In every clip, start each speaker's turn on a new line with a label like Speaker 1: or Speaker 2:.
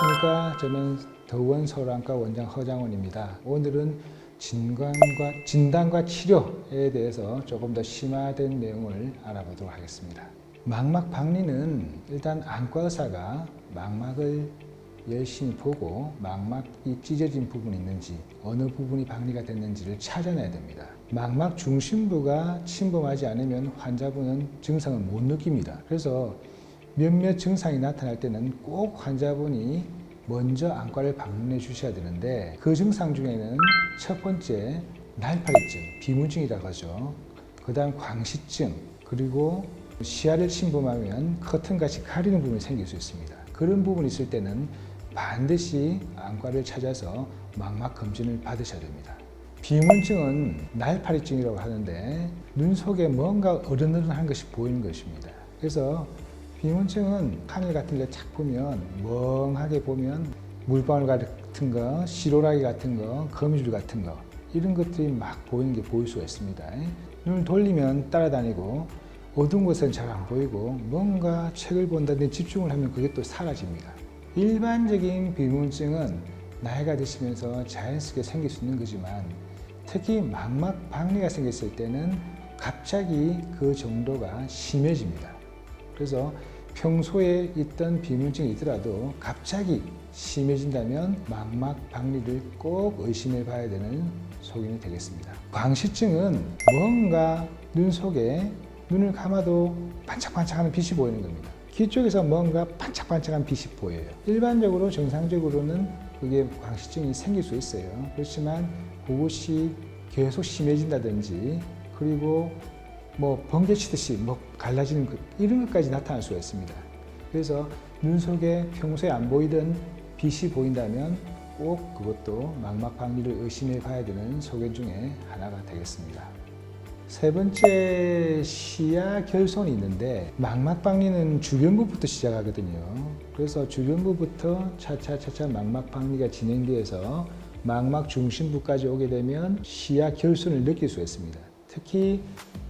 Speaker 1: 안녕하십니까. 저는 더원서울안과 원장 허장원입니다. 오늘은 진단과 치료에 대해서 조금 더 심화된 내용을 알아보도록 하겠습니다. 망막 박리는 일단 안과 의사가 망막을 열심히 보고 망막이 찢어진 부분이 있는지 어느 부분이 박리가 됐는지를 찾아내야 됩니다. 망막 중심부가 침범하지 않으면 환자분은 증상을 못 느낍니다. 그래서 몇몇 증상이 나타날 때는 꼭 환자분이 먼저 안과를 방문해 주셔야 되는데, 그 증상 중에는 첫 번째 날파리증, 비문증이라고 하죠. 그 다음 광시증, 그리고 시야를 침범하면 커튼같이 가리는 부분이 생길 수 있습니다. 그런 부분이 있을 때는 반드시 안과를 찾아서 망막 검진을 받으셔야 됩니다. 비문증은 날파리증이라고 하는데 눈 속에 뭔가 어른어른한 것이 보이는 것입니다. 그래서 비문증은 하늘 같은 데 착 보면 멍하게 보면 물방울 같은 거, 시로라기 같은 거, 거미줄 같은 거, 이런 것들이 막 보이는 게 보일 수가 있습니다. 눈을 돌리면 따라다니고 어두운 곳은 잘 안 보이고 뭔가 책을 본다든지 집중을 하면 그게 또 사라집니다. 일반적인 비문증은 나이가 드시면서 자연스럽게 생길 수 있는 거지만, 특히 망막 박리가 생겼을 때는 갑자기 그 정도가 심해집니다. 그래서 평소에 있던 비문증이 있더라도 갑자기 심해진다면 망막 박리를 꼭 의심해 봐야 되는 소견이 되겠습니다. 광시증은 뭔가 눈 속에 눈을 감아도 반짝반짝하는 빛이 보이는 겁니다. 귀 쪽에서 뭔가 반짝반짝한 빛이 보여요. 일반적으로 정상적으로는 그게 광시증이 생길 수 있어요. 그렇지만 그것이 계속 심해진다든지, 그리고 번개 치듯이 갈라지는 이런 것까지 나타날 수가 있습니다. 그래서 눈 속에 평소에 안 보이던 빛이 보인다면 꼭 그것도 망막 박리를 의심해 봐야 되는 소견 중에 하나가 되겠습니다. 세 번째, 시야 결손이 있는데, 망막 박리는 주변부부터 시작하거든요. 그래서 주변부부터 차차 망막 박리가 진행되어서 망막 중심부까지 오게 되면 시야 결손을 느낄 수가 있습니다. 특히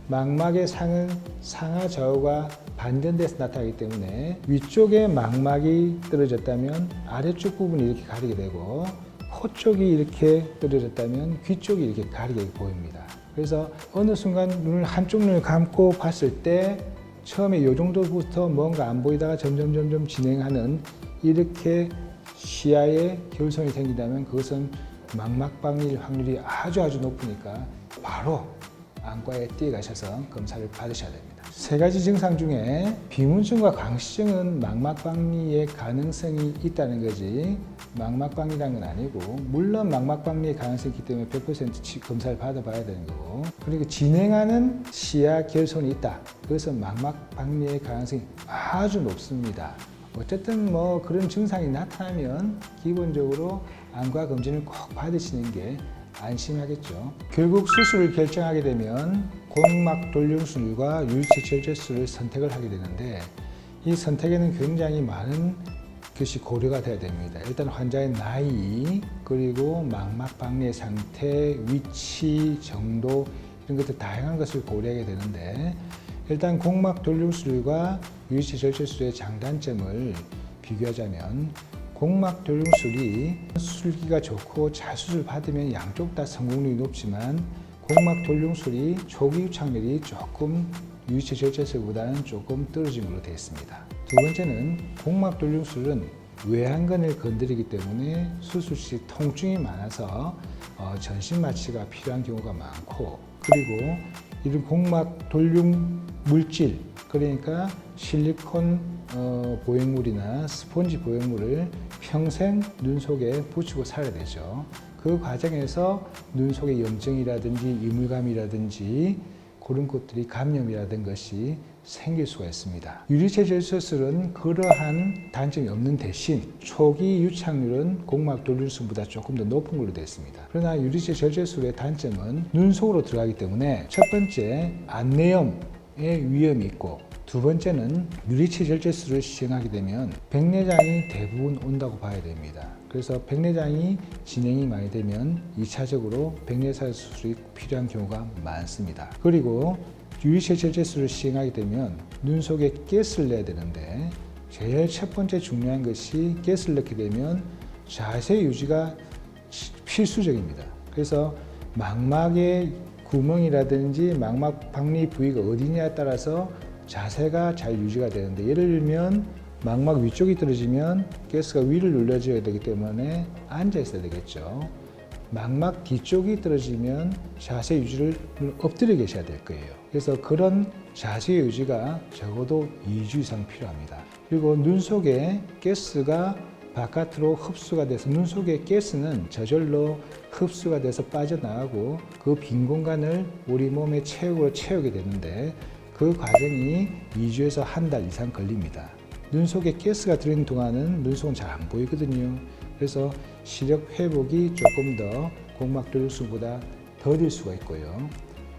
Speaker 1: 망막의 상은 상하 좌우가 반전돼서 나타나기 때문에 위쪽에 망막이 떨어졌다면 아래쪽 부분이 이렇게 가리게 되고, 코 쪽이 이렇게 떨어졌다면 귀 쪽이 이렇게 가리게 보입니다. 그래서 어느 순간 한쪽 눈을 감고 봤을 때 처음에 이 정도부터 뭔가 안 보이다가 점점 진행하는, 이렇게 시야에 결손이 생긴다면 그것은 망막 박리일 확률이 아주 높으니까 바로 안과에 뛰어가셔서 검사를 받으셔야 됩니다. 세 가지 증상 중에 비문증과 광시증은 망막 박리의 가능성이 있다는 거지 망막 박리라는 건 아니고, 물론 망막 박리의 가능성이 있기 때문에 100% 검사를 받아봐야 되는 거고, 그리고 진행하는 시야 결손이 있다. 그것은 망막 박리의 가능성이 아주 높습니다. 어쨌든 그런 증상이 나타나면 기본적으로 안과 검진을 꼭 받으시는 게 안심하겠죠. 결국 수술을 결정하게 되면 공막 돌림술과 유리체 절제술을 선택을 하게 되는데, 이 선택에는 굉장히 많은 것이 고려가 돼야 됩니다. 일단 환자의 나이, 그리고 망막 박리의 상태, 위치, 정도, 이런 것들 다양한 것을 고려하게 되는데, 일단 공막 돌림술과 유리체 절제술의 장단점을 비교하자면, 공막 돌림술이 수술기가 좋고 잘 수술 받으면 양쪽 다 성공률이 높지만, 공막 돌림술이 초기 유착률이 조금 유리체 절제술보다는 조금 떨어진 걸로 되어 있습니다. 두 번째는 공막 돌림술은 외환근을 건드리기 때문에 수술 시 통증이 많아서 전신 마취가 필요한 경우가 많고, 그리고 이런 공막 돌림 물질, 그러니까 실리콘 보형물이나 스폰지 보형물을 평생 눈 속에 붙이고 살아야 되죠. 그 과정에서 눈 속에 염증이라든지 이물감이라든지 그런 것들이 감염이라든 것이 생길 수가 있습니다. 유리체 절제술은 그러한 단점이 없는 대신 초기 유착률은 공막 돌림술보다 조금 더 높은 걸로 되어 있습니다. 그러나 유리체 절제술의 단점은 눈 속으로 들어가기 때문에, 첫 번째 안내염의 위험이 있고, 두 번째는 유리체 절제술을 시행하게 되면 백내장이 대부분 온다고 봐야 됩니다. 그래서 백내장이 진행이 많이 되면 2차적으로 백내살 수술이 필요한 경우가 많습니다. 그리고 유리체 절제술을 시행하게 되면 눈 속에 가스를 내야 되는데, 제일 첫 번째 중요한 것이 가스를 넣게 되면 자세 유지가 필수적입니다. 그래서 망막의 구멍이라든지 망막 박리 부위가 어디냐에 따라서 자세가 잘 유지가 되는데, 예를 들면 망막 위쪽이 떨어지면 가스가 위를 눌러줘야 되기 때문에 앉아 있어야 되겠죠. 망막 뒤쪽이 떨어지면 자세 유지를 엎드려 계셔야 될 거예요. 그래서 그런 자세 유지가 적어도 2주 이상 필요합니다. 그리고 눈 속에 가스가 바깥으로 흡수가 돼서, 눈 속의 가스는 저절로 흡수가 돼서 빠져나가고 그 빈 공간을 우리 몸의 체육으로 채우게 되는데, 그 과정이 2주에서 한 달 이상 걸립니다. 눈 속에 가스가 들어있는 동안은 눈 속은 잘 안 보이거든요. 그래서 시력 회복이 조금 더 공막돌수보다 더딜 수가 있고요.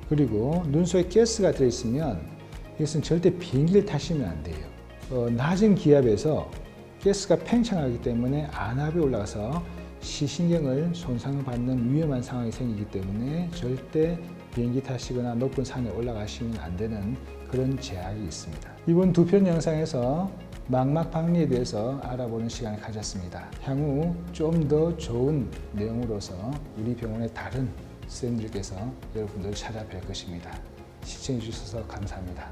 Speaker 1: 그리고 눈 속에 가스가 들어있으면 이것은 절대 비행기를 타시면 안 돼요. 낮은 기압에서 가스가 팽창하기 때문에 안압이 올라가서 시신경을 손상을 받는 위험한 상황이 생기기 때문에 절대 비행기 타시거나 높은 산에 올라가시면 안 되는 그런 제약이 있습니다. 이번 두 편 영상에서 망막 박리에 대해서 알아보는 시간을 가졌습니다. 향후 좀 더 좋은 내용으로서 우리 병원의 다른 선생님들께서 여러분들 찾아뵐 것입니다. 시청해 주셔서 감사합니다.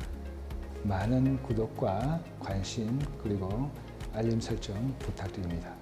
Speaker 1: 많은 구독과 관심 그리고 알림 설정 부탁드립니다.